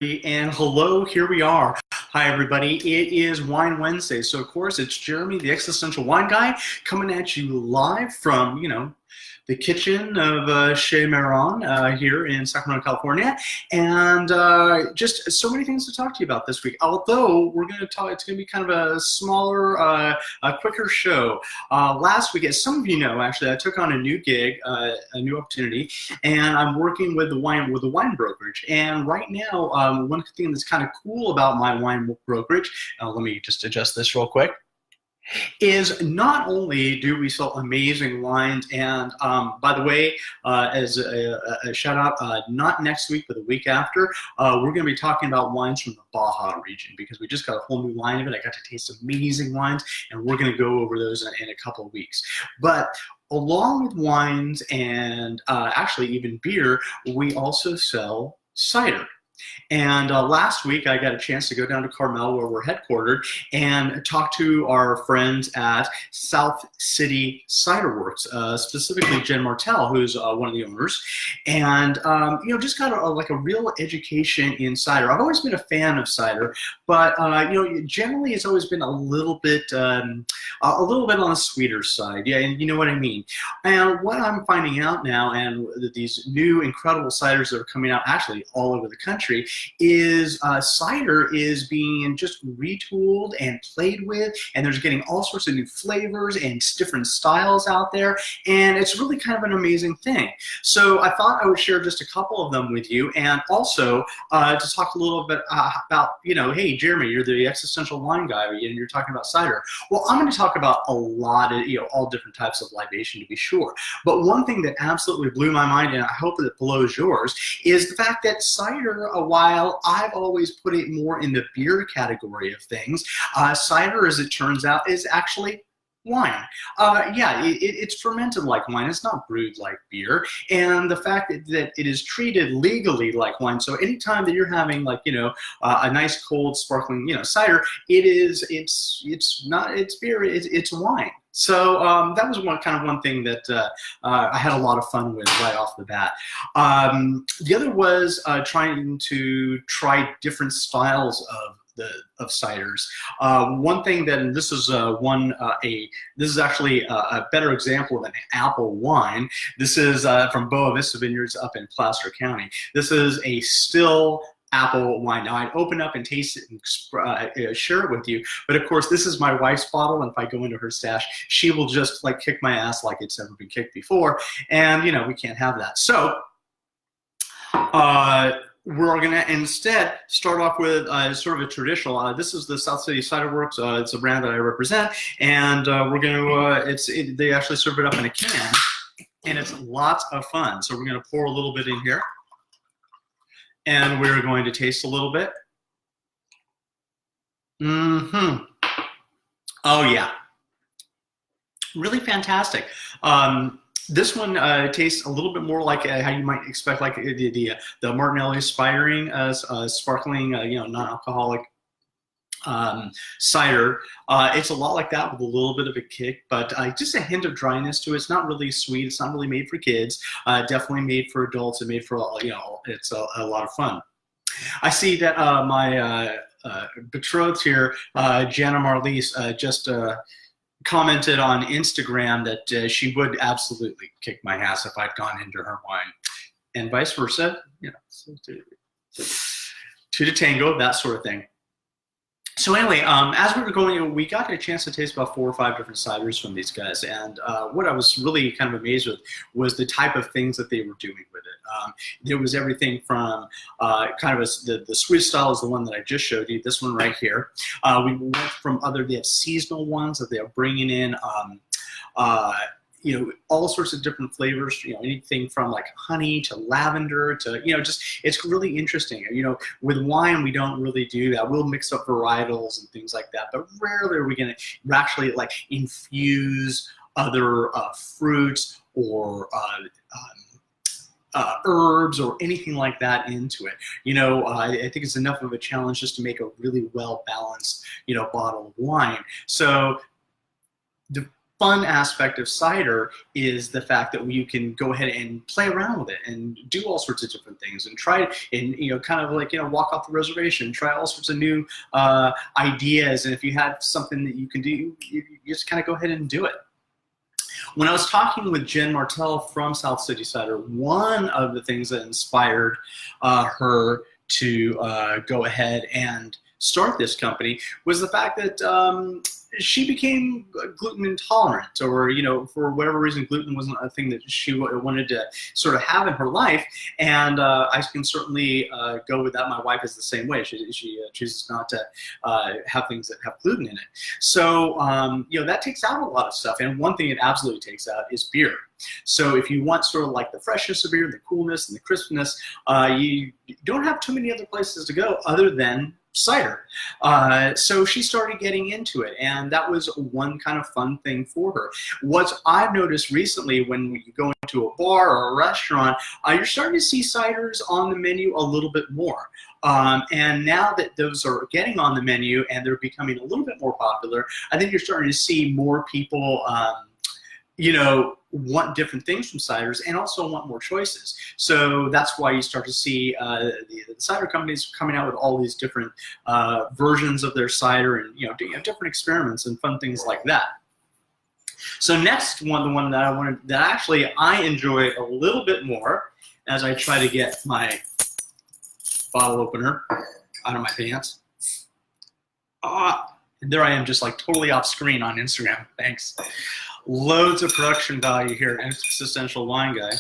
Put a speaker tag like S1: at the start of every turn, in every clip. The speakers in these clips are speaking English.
S1: And hello, here we are. Hi, everybody. It is Wine Wednesday. So, of course, it's Jeremy, the Existential Wine Guy, coming at you live from, the kitchen of Chez Maron here in Sacramento, California. And just so many things to talk to you about this week. Although we're going to talk, it's going to be kind of a smaller, a quicker show. Last week, as some of you know, actually, I took on a new gig, a new opportunity, and I'm working with the wine brokerage. And right now, one thing that's kind of cool about my wine brokerage, let me just adjust this real quick, is not only do we sell amazing wines, and by the way, as a shout out, not next week, but the week after, we're going to be talking about wines from the Baja region because we just got a whole new line of it. I got to taste amazing wines, and we're going to go over those in a couple of weeks. But along with wines and actually even beer, we also sell cider. And last week, I got a chance to go down to Carmel, where we're headquartered, and talk to our friends at South City Ciderworks, specifically Jen Martell, who's one of the owners, and just got a real education in cider. I've always been a fan of cider, but generally it's always been a little bit on the sweeter side. Yeah, and you know what I mean. And what I'm finding out now, and these new incredible ciders that are coming out actually all over the country, is cider is being just retooled and played with, and there's getting all sorts of new flavors and different styles out there, and it's really kind of an amazing thing. So I thought I would share just a couple of them with you, and also to talk a little bit about, hey, Jeremy, you're the Existential Wine Guy, and you're talking about cider. Well, I'm going to talk about a lot of, all different types of libation, to be sure. But one thing that absolutely blew my mind, and I hope that it blows yours, is the fact that cider, while I've always put it more in the beer category of things, cider, as it turns out, is actually wine. It's fermented like wine. It's not brewed like beer. And the fact that it is treated legally like wine, so anytime that you're having a nice cold sparkling cider, it's beer, it's wine. So that was one thing that I had a lot of fun with right off the bat. The other was trying to try different styles of ciders. One thing that, and this is this is actually a better example of an apple wine. This is from Boa Vista Vineyards up in Placer County. This is a still apple wine. Now, I'd open up and taste it and share it with you, but of course this is my wife's bottle, and if I go into her stash, she will just kick my ass like it's never been kicked before, and we can't have that. So we're going to instead start off with sort of a traditional. This is the South City Ciderworks. It's a brand that I represent, and we're going to. They actually serve it up in a can, and it's lots of fun. So we're going to pour a little bit in here, and we're going to taste a little bit. Oh yeah, really fantastic. This one tastes a little bit more like how you might expect, like the Martinelli Spiring sparkling, non-alcoholic cider. It's a lot like that with a little bit of a kick, but just a hint of dryness to it. It's not really sweet. It's not really made for kids. Definitely made for adults and made for, it's a lot of fun. I see that my betrothed here, Jana Marlise, just commented on Instagram that she would absolutely kick my ass if I'd gone into her wine, and vice versa. Two to tango, that sort of thing. So anyway, as we were going, we got a chance to taste about 4 or 5 different ciders from these guys, and what I was really kind of amazed with was the type of things that they were doing with it. There was everything from the Swiss style is the one that I just showed you, this one right here. We went from they have seasonal ones that they are bringing in, all sorts of different flavors, anything from honey to lavender to, just, it's really interesting. With wine, we don't really do that. We'll mix up varietals and things like that, but rarely are we going to actually infuse other fruits or herbs or anything like that into it. I think it's enough of a challenge just to make a really well-balanced, bottle of wine. So fun aspect of cider is the fact that you can go ahead and play around with it and do all sorts of different things and try it and kind of like walk off the reservation, try all sorts of new ideas, and if you have something that you can do, you just kind of go ahead and do it. When I was talking with Jen Martell from South City Cider, one of the things that inspired her to go ahead and start this company was the fact that she became gluten intolerant, or for whatever reason gluten wasn't a thing that she wanted to sort of have in her life, and I can certainly go with that. My wife is the same way. She chooses not to have things that have gluten in it. So that takes out a lot of stuff, and one thing it absolutely takes out is beer. So if you want sort of like the freshness of beer, the coolness and the crispness, you don't have too many other places to go other than cider. So she started getting into it, and that was one kind of fun thing for her. What I've noticed recently, when you go into a bar or a restaurant, you're starting to see ciders on the menu a little bit more. And now that those are getting on the menu and they're becoming a little bit more popular, I think you're starting to see more people want different things from ciders and also want more choices. So that's why you start to see the cider companies coming out with all these different versions of their cider, and doing different experiments and fun things like that. So next one, the one that actually I enjoy a little bit more, as I try to get my bottle opener out of my pants. There I am, just like totally off screen on Instagram. Thanks. Loads of production value here at Existential Wine Guy.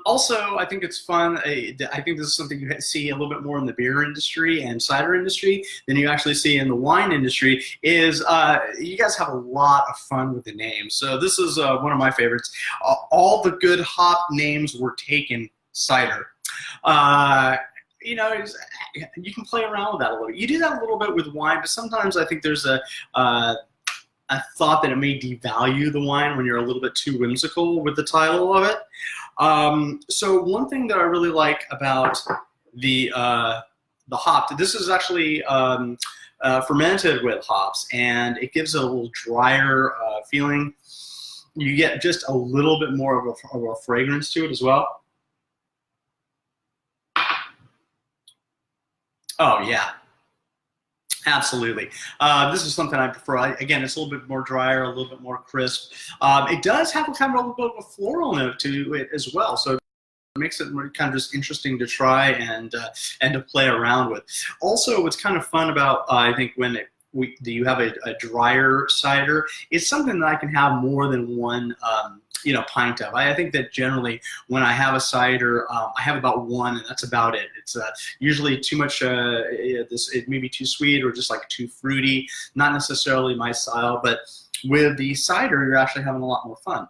S1: Also, I think it's fun. I think this is something you see a little bit more in the beer industry and cider industry than you actually see in the wine industry, is you guys have a lot of fun with the names. So this is one of my favorites. All the good hop names were taken cider. You can play around with that a little bit. You do that a little bit with wine, but sometimes I think there's a thought that it may devalue the wine when you're a little bit too whimsical with the title of it. So one thing that I really like about the hop, this is actually fermented with hops, and it gives it a little drier feeling. You get just a little bit more of a fragrance to it as well. Oh yeah. Absolutely. This is something I prefer. Again, it's a little bit more drier, a little bit more crisp. It does have a kind of a little bit of a floral note to it as well, so it makes it kind of just interesting to try and to play around with. Also, what's kind of fun about I think when you have a drier cider, it's something that I can have more than one pint of. I think that generally when I have a cider, I have about one, and that's about it. It's usually too much, it may be too sweet or just like too fruity, not necessarily my style, but with the cider, you're actually having a lot more fun.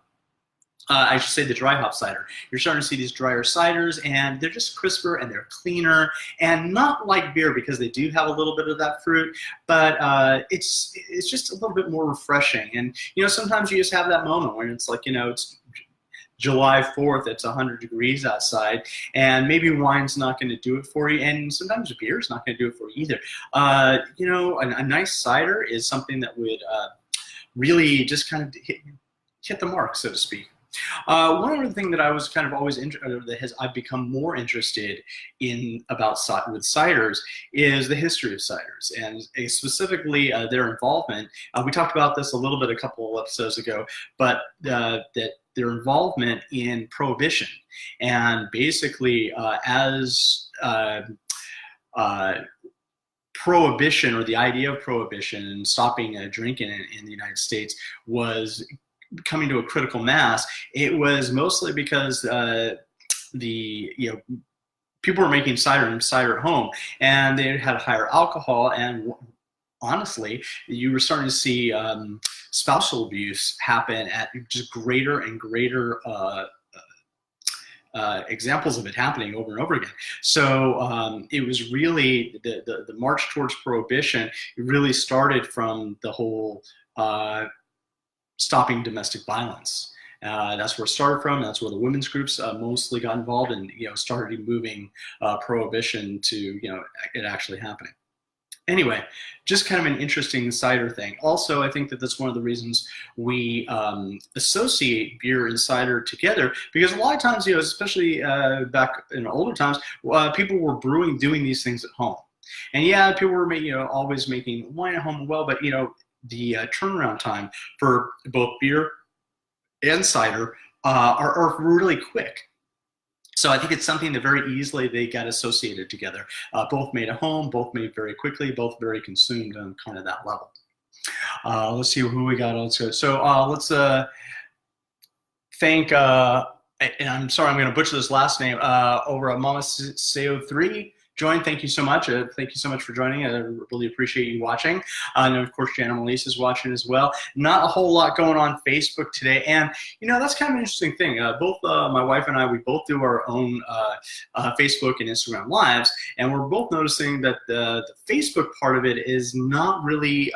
S1: I should say the dry hop cider. You're starting to see these drier ciders, and they're just crisper and they're cleaner, and not like beer because they do have a little bit of that fruit, but it's just a little bit more refreshing. And sometimes you just have that moment when it's like it's July 4th, it's 100 degrees outside, and maybe wine's not going to do it for you, and sometimes beer's not going to do it for you either. A nice cider is something that would really just kind of hit the mark, so to speak. One other thing that I was kind of always I've become more interested in with ciders is the history of ciders, and specifically their involvement. We talked about this a little bit a couple of episodes ago, but that their involvement in Prohibition, and basically as Prohibition, or the idea of Prohibition and stopping drinking in the United States, was coming to a critical mass. It was mostly because people were making cider at home, and they had higher alcohol, and honestly, you were starting to see spousal abuse happen at just greater and greater examples of it happening over and over again. So it was really the march towards Prohibition. It really started from the whole stopping domestic violence. That's where it started from. That's where the women's groups mostly got involved, and started moving Prohibition to it actually happening. Anyway, just kind of an interesting cider thing. Also, I think that that's one of the reasons we associate beer and cider together, because a lot of times, especially back in older times, people were doing these things at home. And yeah, people were always making wine at home well, but the turnaround time for both beer and cider are really quick. So I think it's something that very easily they got associated together. Both made at home, both made very quickly, both very consumed on kind of that level. Let's see who we got. Let's go. So let's thank, and I'm sorry, I'm going to butcher this last name, over at Mama Seo3. Join, thank you so much. Thank you so much for joining. I really appreciate you watching. And of course, Jana Melise is watching as well. Not a whole lot going on Facebook today. And, that's kind of an interesting thing. Both my wife and I, we both do our own Facebook and Instagram lives. And we're both noticing that the Facebook part of it is not really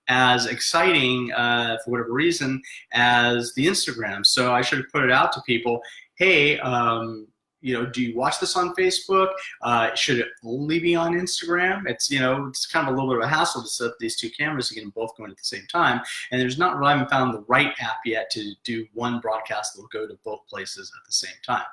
S1: as exciting, for whatever reason, as the Instagram. So I should put it out to people, hey, do you watch this on Facebook? Should it only be on Instagram? It's, it's kind of a little bit of a hassle to set up these two cameras to get them both going at the same time. And I haven't found the right app yet to do one broadcast that will go to both places at the same time.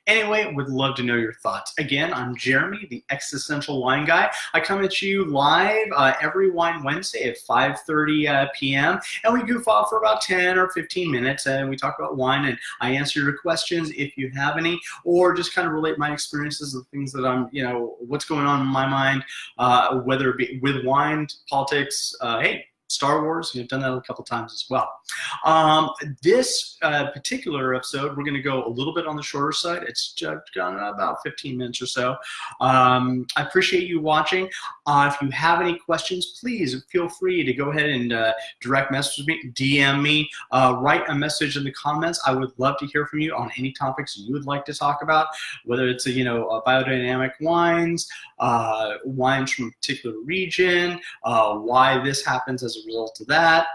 S1: Anyway, would love to know your thoughts. Again, I'm Jeremy, the Existential Wine Guy. I come at you live every Wine Wednesday at 5:30 p.m. And we goof off for about 10 or 15 minutes and we talk about wine and I answer your questions if you have any, or just kind of relate my experiences of things that I'm, what's going on in my mind, whether it be with wine, politics, hey, Star Wars, you've done that a couple times as well. This particular episode, we're going to go a little bit on the shorter side. It's gone about 15 minutes or so. I appreciate you watching. If you have any questions, please feel free to go ahead and direct message me, DM me, write a message in the comments. I would love to hear from you on any topics you would like to talk about, whether it's biodynamic wines, wines from a particular region, why this happens as a result of that.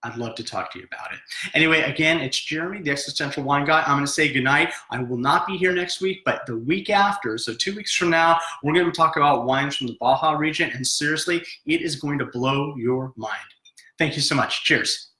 S1: I'd love to talk to you about it. Anyway, again, it's Jeremy, the Existential Wine Guy. I'm going to say goodnight. I will not be here next week, but the week after, so 2 weeks from now, we're going to talk about wines from the Baja region, and seriously, it is going to blow your mind. Thank you so much. Cheers.